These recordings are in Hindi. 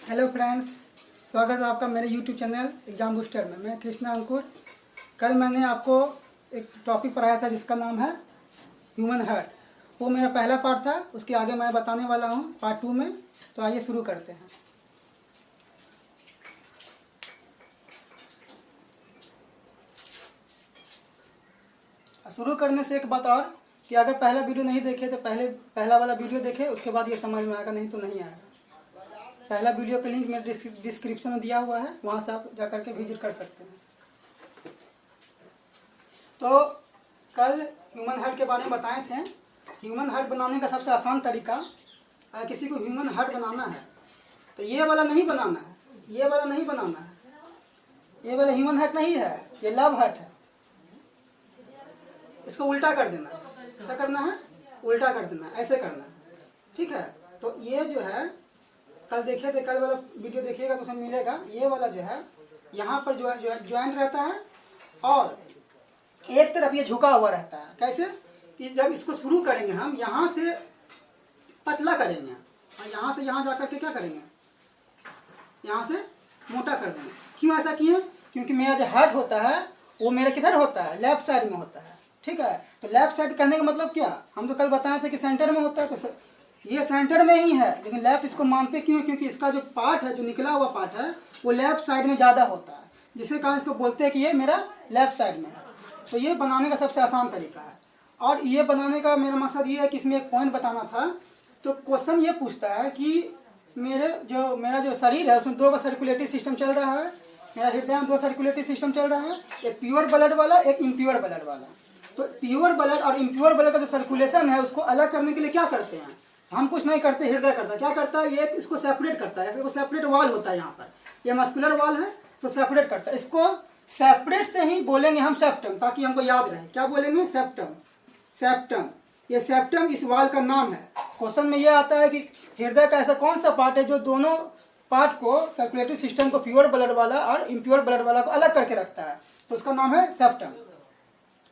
हेलो फ्रेंड्स, स्वागत है आपका मेरे यूट्यूब चैनल एग्जाम बूस्टर में। मैं कृष्णा अंकुर। कल मैंने आपको एक टॉपिक पढ़ाया था जिसका नाम है ह्यूमन हार्ट। वो मेरा पहला पार्ट था, उसके आगे मैं बताने वाला हूँ पार्ट 2 में। तो आइए शुरू करते हैं। शुरू करने से एक बात और कि अगर पहला वीडियो नहीं देखे तो पहला वाला वीडियो देखे, उसके बाद ये समझ में आएगा, नहीं तो नहीं आएगा। पहला वीडियो का लिंक मेरे डिस्क्रिप्शन में दिया हुआ है, वहाँ से आप जा करके विजिट कर सकते हैं। तो कल ह्यूमन हार्ट के बारे में बताए थे। ह्यूमन हार्ट बनाने का सबसे आसान तरीका, अगर किसी को ह्यूमन हार्ट बनाना है तो ये वाला नहीं बनाना है, ये वाला नहीं बनाना है। ये वाला ह्यूमन हार्ट नहीं है, ये लव हार्ट है। इसको उल्टा कर देना है। क्या करना है? उल्टा कर देना है, ऐसे करना है। ठीक है। तो ये जो है कल देखे थे, कल वाला वीडियो देखिएगा तो उसमें मिलेगा। ये वाला जो है यहाँ पर जो है ज्वाइंट रहता है और एक तरफ ये झुका हुआ रहता है। कैसे कि जब इसको शुरू करेंगे हम यहाँ से पतला करेंगे और यहाँ से यहाँ जाकर के क्या करेंगे, यहाँ से मोटा कर देंगे। क्यों ऐसा किए? क्योंकि मेरा जो हार्ट होता है वो मेरा किधर होता है? लेफ्ट साइड में होता है। ठीक है। तो लेफ्ट साइड कहने का मतलब क्या, हम तो कल बताए थे कि सेंटर में होता है। तो ये सेंटर में ही है, लेकिन लेफ्ट इसको मानते क्यों? क्योंकि इसका जो पार्ट है, जो निकला हुआ पार्ट है, वो लेफ्ट साइड में ज़्यादा होता है, जिसके कारण इसको बोलते हैं कि ये मेरा लेफ्ट साइड में है। तो ये बनाने का सबसे आसान तरीका है। और ये बनाने का मेरा मकसद ये है कि इसमें एक पॉइंट बताना था। तो क्वेश्चन ये पूछता है कि मेरा जो शरीर है उसमें 2 सर्कुलेटरी सिस्टम चल रहा है। मेरा हृदय में 2 सर्कुलेटरी सिस्टम चल रहा है, एक प्योर ब्लड वाला, एक इम्प्योर ब्लड वाला। तो प्योर ब्लड और इम्प्योर ब्लड का जो सर्कुलेशन है उसको अलग करने के लिए क्या करते हैं? हम कुछ नहीं करते, हृदय करता है। क्या करता है? ये इसको सेपरेट करता है। इसको सेपरेट वॉल होता है, यहाँ पर ये मस्कुलर वॉल है, इसको सेपरेट करता है। इसको सेपरेट से ही बोलेंगे हम सेप्टम, ताकि हमको याद रहे। क्या बोलेंगे? सेप्टम। सेप्टम, ये सेप्टम इस वॉल का नाम है। क्वेश्चन में ये आता है कि हृदय का ऐसा कौन सा पार्ट है जो दोनों पार्ट को, सर्कुलेटरी सिस्टम को, प्योर ब्लड वाला और इम्प्योर ब्लड वाला को अलग करके रखता है? तो उसका नाम है सेप्टम।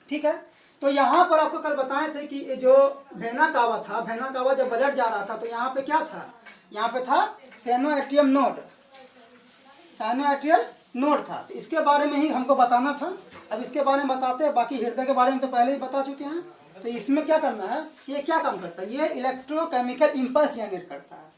ठीक है। तो यहाँ पर आपको कल बताए थे कि जो वेना कावा था, वेना कावा जब ब्लड जा रहा था तो यहाँ पे क्या था? यहाँ पे था साइनोएट्रियम नोड, साइनोएट्रियल नोड था। तो इसके बारे में ही हमको बताना था। अब इसके बारे में बताते हैं। बाकी हृदय के बारे में तो पहले ही बता चुके हैं। तो इसमें क्या करना है, ये क्या काम करता है? ये इलेक्ट्रोकेमिकल इम्पल्स जनरेट करता है।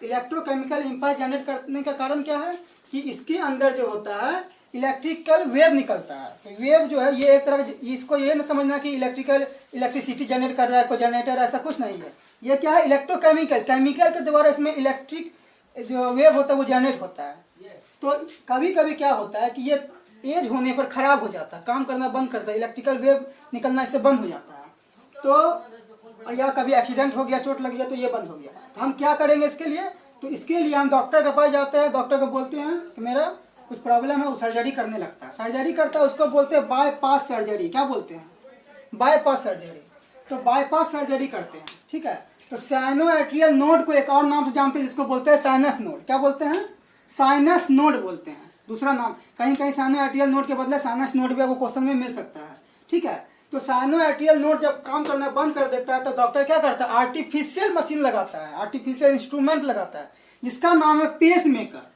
इलेक्ट्रोकेमिकल इम्पल्स जनरेट करने का कारण क्या है कि इसके अंदर जो होता है इलेक्ट्रिकल वेव निकलता है। तो वेव जो है ये एक तरह, इसको ये न समझना कि इलेक्ट्रिसिटी जनरेट कर रहा है कोई जनरेटर, ऐसा कुछ नहीं है। ये क्या है? इलेक्ट्रोकेमिकल, केमिकल के द्वारा इसमें इलेक्ट्रिक जो वेव होता है वो जनरेट होता है। तो कभी कभी क्या होता है कि ये एज होने पर ख़राब हो जाता है, काम करना बंद करता है, इलेक्ट्रिकल वेव निकलना इससे बंद हो जाता है। तो या कभी एक्सीडेंट हो गया, चोट लग गया तो ये बंद हो गया। तो हम क्या करेंगे इसके लिए? तो इसके लिए हम डॉक्टर के पास जाते हैं। डॉक्टर को बोलते हैं कि मेरा कुछ प्रॉब्लम है, वो सर्जरी करने लगता है। सर्जरी करता है, उसको बोलते हैं बाईपास सर्जरी। क्या बोलते हैं? Bypass surgery. तो बाईपास सर्जरी करते हैं। ठीक है। तो साइनोएट्रियल नोड को एक और नाम से जानते हैं, जिसको बोलते हैं साइनस नोड। क्या बोलते हैं? साइनस नोड बोलते हैं, दूसरा नाम। कहीं कहीं साइनोएट्रियल नोड के बदले साइनस नोड भी आपको क्वेश्चन में मिल सकता है। ठीक है। तो साइनोएट्रियल नोड जब काम करना बंद कर देता है तो डॉक्टर क्या करता है? आर्टिफिशियल मशीन लगाता है, आर्टिफिशियल इंस्ट्रूमेंट लगाता है, जिसका नाम है पेस मेकर।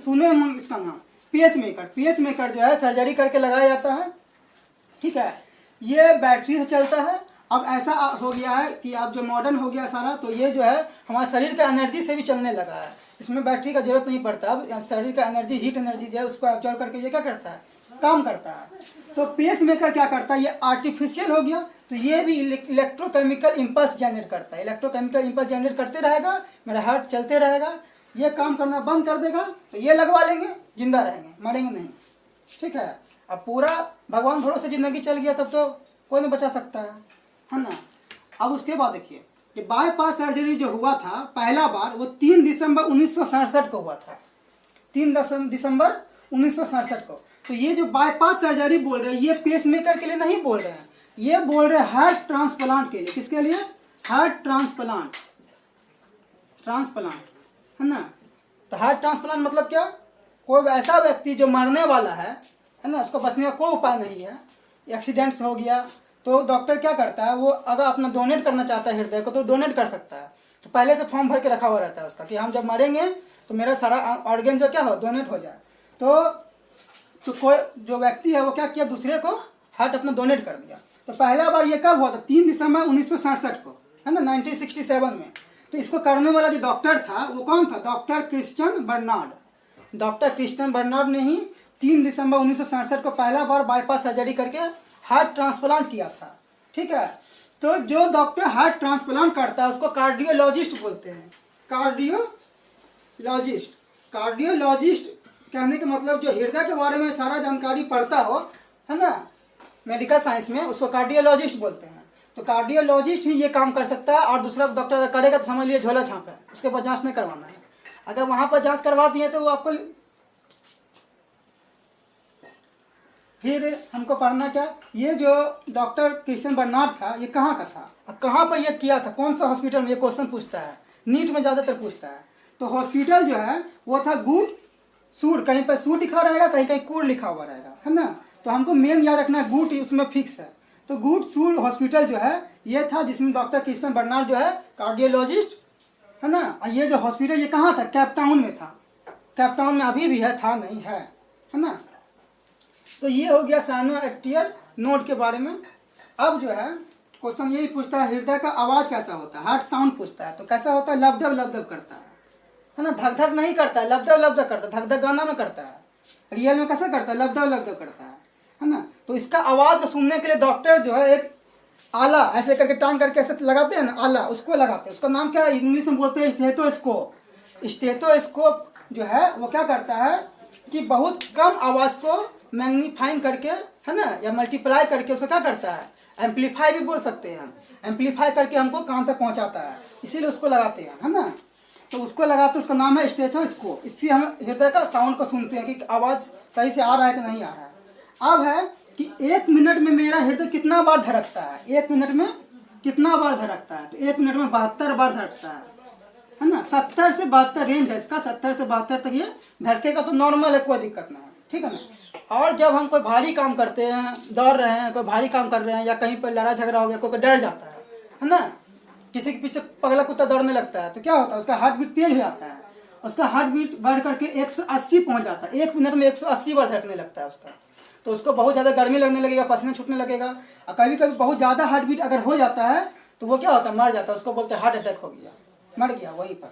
सुने इसका नाम, पेस मेकर। पेस मेकर जो है सर्जरी करके लगाया जाता है। ठीक है। ये बैटरी से चलता है। अब ऐसा हो गया है कि अब जो मॉडर्न हो गया सारा, तो ये जो है हमारे शरीर का एनर्जी से भी चलने लगा है। इसमें बैटरी का जरूरत नहीं पड़ता। अब शरीर का एनर्जी, हीट एनर्जी जो है उसको एब्जॉर्ब करके ये क्या करता है? काम करता है। तो पेस मेकर क्या करता है? ये आर्टिफिशियल हो गया। तो ये भी इलेक्ट्रोकेमिकल इम्पल्स जनरेट करता है। इलेक्ट्रोकेमिकल इम्पल्स जनरेट करते रहेगा, मेरा हार्ट चलते रहेगा। ये काम करना बंद कर देगा तो ये लगवा लेंगे, जिंदा रहेंगे, मरेंगे नहीं। ठीक है। अब पूरा भगवान भरोसे ज़िंदगी चल गया तब तो कोई नहीं बचा सकता है ना। अब उसके बाद देखिए कि बाईपास सर्जरी जो हुआ था पहला बार, वो 3 दिसंबर 1967 को हुआ था। 3 दिसंबर 1967 को। तो ये जो बाईपास सर्जरी बोल रहे हैं, ये पेस मेकर के लिए नहीं बोल रहे हैं, ये बोल रहे हैं हार्ट ट्रांसप्लांट के लिए। किसके लिए? हार्ट ट्रांसप्लांट, ट्रांसप्लांट है ना। तो हार्ट ट्रांसप्लांट मतलब क्या? कोई ऐसा व्यक्ति जो मरने वाला है ना, उसको बचने का कोई उपाय नहीं है, एक्सीडेंट्स हो गया, तो डॉक्टर क्या करता है, वो अगर अपना डोनेट करना चाहता है हृदय को तो डोनेट कर सकता है। तो पहले से फॉर्म भर के रखा हुआ रहता है उसका कि हम जब मरेंगे तो मेरा सारा ऑर्गन जो क्या हो डोनेट हो जाए। तो कोई जो व्यक्ति है वो क्या किया, दूसरे को हार्ट अपना डोनेट कर दिया। तो पहला बार ये कब हुआ था, 3 दिसंबर 1967 को, है ना, 1967 में। तो इसको करने वाला जो डॉक्टर था वो कौन था, doctor Christian Barnard. Doctor Christian Barnard ने ही 3 दिसंबर 1967 को पहला बार बाईपास सर्जरी करके हार्ट ट्रांसप्लांट किया था। ठीक है, तो जो डॉक्टर हार्ट ट्रांसप्लांट करता है उसको कार्डियोलॉजिस्ट बोलते हैं। कार्डियोलॉजिस्ट, कार्डियोलॉजिस्ट कहने का मतलब जो हृदय के बारे में सारा जानकारी पढ़ता हो, है ना, मेडिकल साइंस में, उसको कार्डियोलॉजिस्ट बोलते हैं। तो कार्डियोलॉजिस्ट ही ये काम कर सकता है, और दूसरा डॉक्टर अगर करेगा तो समझ लिए झोला छाप है, उसके बाद जांच नहीं करवाना है। अगर वहाँ पर जांच करवा दिए तो वो आपको फिर हमको पढ़ना क्या, ये जो डॉक्टर क्रिश्चियन बर्नार्ड था ये कहाँ का था और कहाँ पर ये किया था, कौन सा हॉस्पिटल में, ये क्वेश्चन पूछता है, नीट में ज़्यादातर पूछता है। तो हॉस्पिटल जो है वो था गुड सूर, कहीं पर सूर लिखा रहेगा, कहीं कहीं कूर लिखा हुआ रहेगा, है ना। तो हमको मेन याद रखना है, गुड उसमें फिक्स है। तो गुड सूर हॉस्पिटल जो है ये था, जिसमें डॉक्टर क्रिश्चियन बर्नार्ड जो है कार्डियोलॉजिस्ट, है ना। और ये जो हॉस्पिटल ये कहाँ था, केप टाउन में था। केप टाउन में अभी भी है, था नहीं है ना। तो ये हो गया साइनोएक्टियल नोड के बारे में। अब जो है क्वेश्चन यही पूछता है, हृदय का आवाज़ कैसा होता है, हार्ट साउंड पूछता है। तो कैसा होता है, लबदब लबदब करता है ना, धक धक नहीं करता है, लबदब लबदब करता है। धक धक गाना में करता है, रियल में कैसा करता है, लबदब लबदब करता है ना। तो इसका आवाज़ को सुनने के लिए डॉक्टर जो है एक आला ऐसे करके टांग करके ऐसे लगाते हैं ना, आला, उसको लगाते हैं। उसका नाम क्या है, इंग्लिश में बोलते हैं स्टेथोस्कोप। स्टेथोस्कोप जो है वो क्या करता है कि बहुत कम आवाज़ को मैग्नीफाइंग करके, है ना, या मल्टीप्लाई करके उसको क्या करता है, एम्पलीफाई भी बोल सकते हैं, एम्पलीफाई करके हमको कान तक पहुंचाता है, इसीलिए उसको लगाते हैं, है ना। तो उसको लगाते हैं, उसका नाम है स्टेथोस्कोप। इससे हम हृदय का साउंड को सुनते हैं कि आवाज़ सही से आ रहा है कि नहीं आ रहा है। अब है कि 1 मिनट में मेरा हृदय कितना बार धड़कता है, 1 मिनट में कितना बार धड़कता है। तो 1 मिनट में 72 बार धड़कता है ना। 70 से 72 रेंज है इसका, 70 से 72 तक ये धड़केगा, तो नॉर्मल है, कोई दिक्कत नहीं है, ठीक है ना। और जब हम कोई भारी काम करते हैं, दौड़ रहे हैं, कोई भारी काम कर रहे हैं, या कहीं पर लड़ाई झगड़ा हो गया, कोई डर जाता है ना, किसी के पीछे पगला कुत्ता दौड़ने लगता है, तो क्या होता है, उसका हार्ट बीट तेज हो जाता है, उसका हार्ट बीट बढ़ करके 180 पहुंच जाता है, 1 मिनट में 180 बार धड़कने लगता है उसका। तो उसको बहुत ज़्यादा गर्मी लगने लगेगा, पसीना छूटने लगेगा, और कभी कभी बहुत ज़्यादा हार्ट बीट अगर हो जाता है तो वो क्या होता है, मर जाता है, उसको बोलते हैं हार्ट अटैक हो गया, मर गया वहीं पर,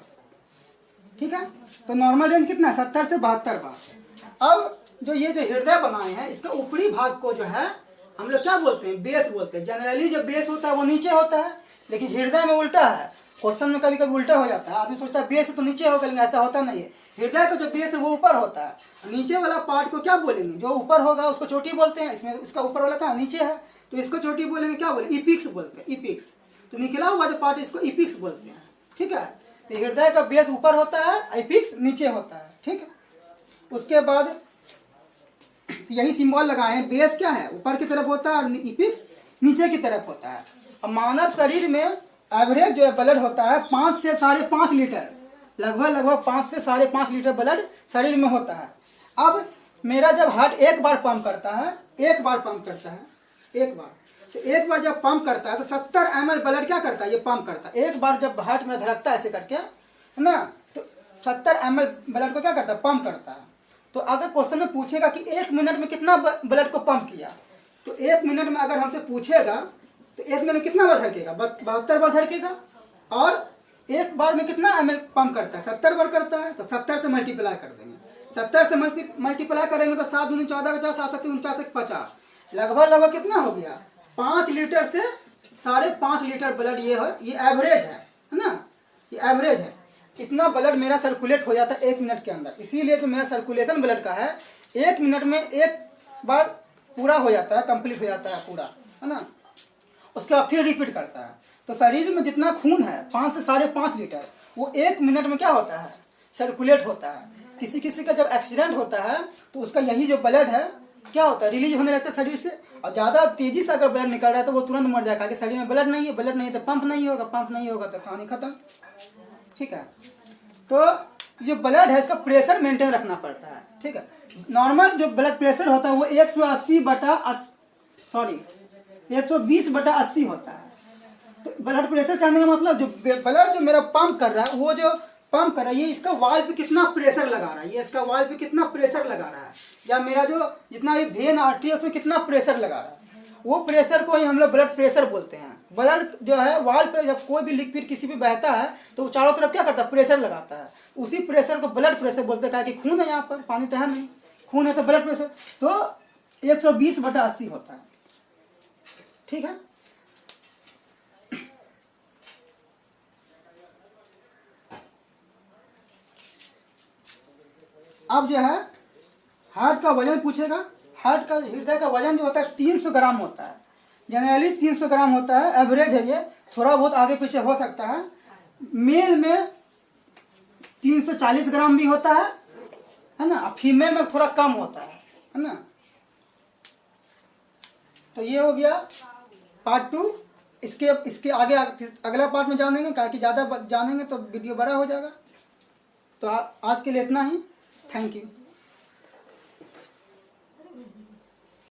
ठीक है। तो नॉर्मल रेंज कितना है, 70 से 72 बार। अब जो ये जो हृदय बनाए हैं, इसका ऊपरी भाग को जो है हम लोग क्या बोलते हैं, बेस बोलते हैं। जनरली जो बेस होता है वो नीचे होता है, लेकिन हृदय में उल्टा है। क्वेश्चन में कभी कभी उल्टा हो जाता है, आदमी सोचता है बेस तो नीचे होगा, लेकिन ऐसा होता नहीं है। हृदय का जो बेस है वो ऊपर होता है, नीचे वाला पार्ट को क्या बोलेंगे, जो ऊपर होगा उसको चोटी बोलते हैं। इसमें इसका ऊपर वाला कहाँ, नीचे है, तो इसको चोटी बोलेंगे, क्या बोलेंगे, इपिक्स बोलते हैं, इपिक्स। तो निकला हुआ जो पार्ट इसको इपिक्स बोलते हैं, ठीक है। तो हृदय का बेस ऊपर होता है, इपिक्स नीचे होता है, ठीक है। उसके बाद यही सिंबल लगाए हैं, बेस क्या है, ऊपर की तरफ होता है, और इपिक्स नीचे की तरफ होता है। और मानव शरीर में एवरेज जो है ब्लड होता है 5 से 5.5 लीटर, लगभग 5 से 5.5 लीटर ब्लड शरीर में होता है। अब मेरा जब हार्ट एक बार पंप करता है, एक बार तो एक बार जब पंप करता है तो 70 ml ब्लड क्या करता है, ये पंप करता है। एक बार जब हार्ट में धड़कता है ऐसे करके, है ना, तो 70 ml ब्लड को क्या करता है, पंप करता है। तो अगर क्वेश्चन में पूछेगा कि 1 मिनट में कितना ब्लड को पंप किया, तो 1 मिनट में अगर हमसे पूछेगा तो 1 मिनट में कितना बार धड़केगा, 72 बार धड़केगा। और एक बार में कितना ml पंप करता है, 70 बार करता है। तो 70 से मल्टीप्लाई कर देंगे, 70 से मल्टीप्लाई करेंगे तो 7 दूनी 14 50, 7 7 49 50, लगभग कितना हो गया, 5 लीटर से 5.5 लीटर ब्लड ये है, ये एवरेज है ना, ये एवरेज है। इतना ब्लड मेरा सर्कुलेट हो जाता है 1 मिनट के अंदर। इसीलिए जो मेरा सर्कुलेशन ब्लड का है 1 मिनट में एक बार पूरा हो जाता है, कंप्लीट हो जाता है पूरा, है ना। उसके बाद फिर रिपीट करता है। तो शरीर में जितना खून है 5 से 5.5 लीटर, वो 1 मिनट में क्या होता है, सर्कुलेट होता है। किसी किसी का जब एक्सीडेंट होता है तो उसका यही जो ब्लड है क्या होता है, रिलीज होने लगता है शरीर से। और ज़्यादा तेज़ी से अगर ब्लड निकल रहा है तो वो तुरंत मर जाएगा, कि शरीर में ब्लड नहीं है, ब्लड नहीं है तो पंप नहीं होगा, पंप नहीं होगा तो कहानी खत्म, ठीक है। तो जो ब्लड है इसका प्रेशर मेंटेन रखना पड़ता है, ठीक है। नॉर्मल जो ब्लड प्रेशर होता है वो 120/80 होता है, तो ब्लड प्रेशर कहने का मतलब जो ब्लड जो मेरा पंप कर रहा है, वो जो पंप कर रहा है, ये इसका वाल्व पे कितना प्रेशर लगा रहा है, ये इसका वाल्व पे कितना प्रेशर लगा रहा है, या मेरा जो जितना ये वेन आर्टरी है उसमें कितना प्रेशर लगा रहा है, वो प्रेशर को ही हम लोग ब्लड प्रेशर बोलते हैं। ब्लड जो है वाल्व पे जब कोई भी लिक्विड किसी भी बहता है तो वो चारों तरफ क्या करता है, प्रेशर लगाता है। उसी प्रेशर को ब्लड प्रेशर बोलते हैं, कि खून है यहाँ पर, पानी तो है नहीं, खून है तो ब्लड प्रेशर तो 120/80 होता है। ठीक है। अब जो है हार्ट का वजन पूछेगा। हार्ट का, हृदय का वजन जो होता है 300 ग्राम होता है, जनरली 300 ग्राम होता है, एवरेज है ये, थोड़ा बहुत आगे पीछे हो सकता है। मेल में 340 ग्राम भी होता है ना, फीमेल में थोड़ा कम होता है ना। तो ये हो गया पार्ट 2। इसके आगे अगला पार्ट में जानेंगे, क्योंकि ज़्यादा जानेंगे तो वीडियो बड़ा हो जाएगा। तो आज के लिए इतना ही। Thank you.